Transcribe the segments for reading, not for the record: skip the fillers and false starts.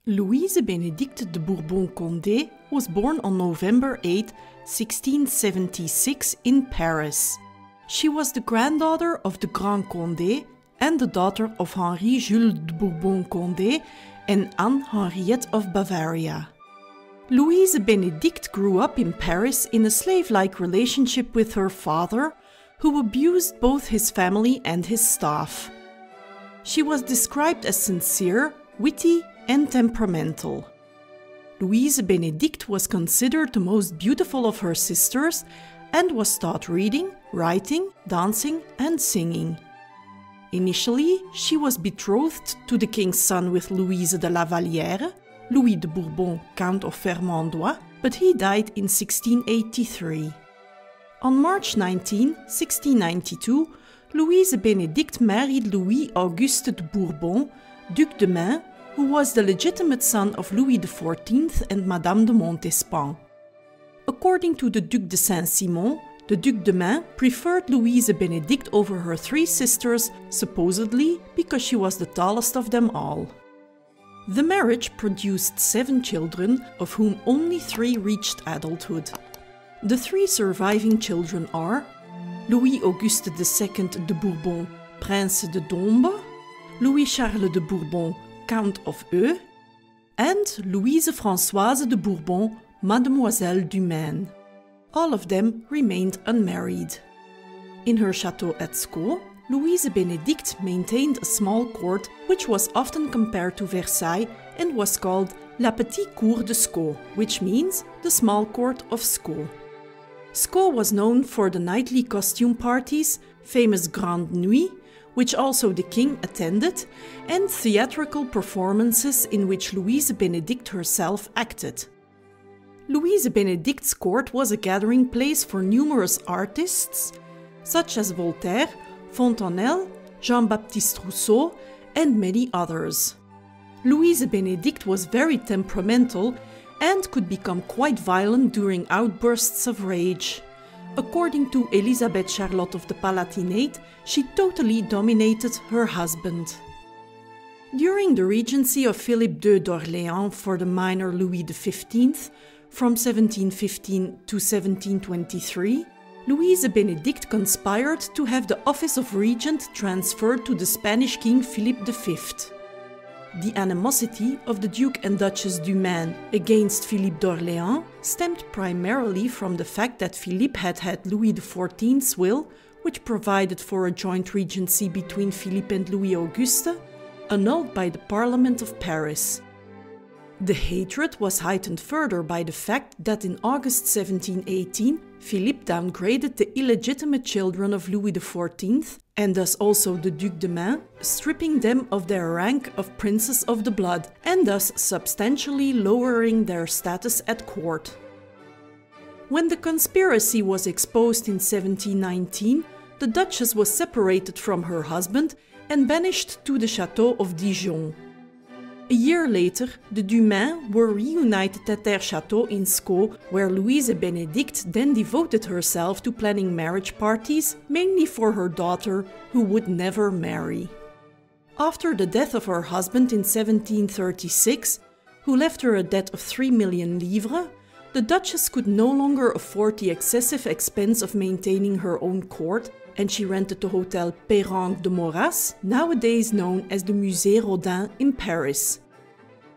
Louise Bénédicte de Bourbon-Condé was born on November 8, 1676 in Paris. She was the granddaughter of the Grand Condé and the daughter of Henri-Jules de Bourbon-Condé and Anne Henriette of Bavaria. Louise Bénédicte grew up in Paris in a slave-like relationship with her father, who abused both his family and his staff. She was described as sincere, witty, and temperamental. Louise Bénédicte was considered the most beautiful of her sisters and was taught reading, writing, dancing, and singing. Initially, she was betrothed to the king's son with Louise de la Vallière, Louis de Bourbon, Count of Vermandois, but he died in 1683. On March 19, 1692, Louise Bénédicte married Louis-Auguste de Bourbon, Duc de Maine, who was the legitimate son of Louis XIV and Madame de Montespan. According to the Duc de Saint-Simon, the Duc de Maine preferred Louise Bénédicte over her three sisters, supposedly because she was the tallest of them all. The marriage produced 7 children, of whom only 3 reached adulthood. The 3 surviving children are Louis-Auguste II de Bourbon, Prince de Dombes, Louis-Charles de Bourbon, Count of Eu, and Louise Françoise de Bourbon, Mademoiselle du Maine. All of them remained unmarried. In her chateau at Sceaux, Louise Bénédicte maintained a small court which was often compared to Versailles and was called La Petite Cour de Sceaux, which means the small court of Sceaux. Sceaux was known for the nightly costume parties, famous Grande Nuit, which also the king attended, and theatrical performances in which Louise Bénédicte herself acted. Louise Bénédicte's court was a gathering place for numerous artists, such as Voltaire, Fontenelle, Jean-Baptiste Rousseau, and many others. Louise Bénédicte was very temperamental and could become quite violent during outbursts of rage. According to Elisabeth Charlotte of the Palatinate, she totally dominated her husband. During the regency of Philippe II d'Orléans for the minor Louis XV, from 1715 to 1723, Louise Bénédicte conspired to have the office of regent transferred to the Spanish king Philippe V. The animosity of the Duke and Duchess du Maine against Philippe d'Orléans stemmed primarily from the fact that Philippe had Louis XIV's will, which provided for a joint regency between Philippe and Louis-Auguste, annulled by the Parliament of Paris. The hatred was heightened further by the fact that in August 1718, Philippe downgraded the illegitimate children of Louis XIV, and thus also the Duc de Maine, stripping them of their rank of princes of the blood, and thus substantially lowering their status at court. When the conspiracy was exposed in 1719, the Duchess was separated from her husband and banished to the Château of Dijon. A year later, the Du Maine were reunited at their chateau in Sceaux, where Louise Bénédicte then devoted herself to planning marriage parties, mainly for her daughter, who would never marry. After the death of her husband in 1736, who left her a debt of 3 million livres, the Duchess could no longer afford the excessive expense of maintaining her own court, and she rented the Hotel Perrenque de Moras, nowadays known as the Musée Rodin in Paris.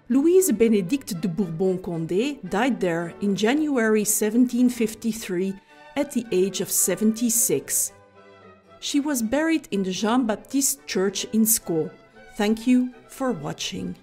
Louise Bénédicte de Bourbon-Condé died there in January 1753 at the age of 76. She was buried in the Jean-Baptiste Church in Sceaux. Thank you for watching.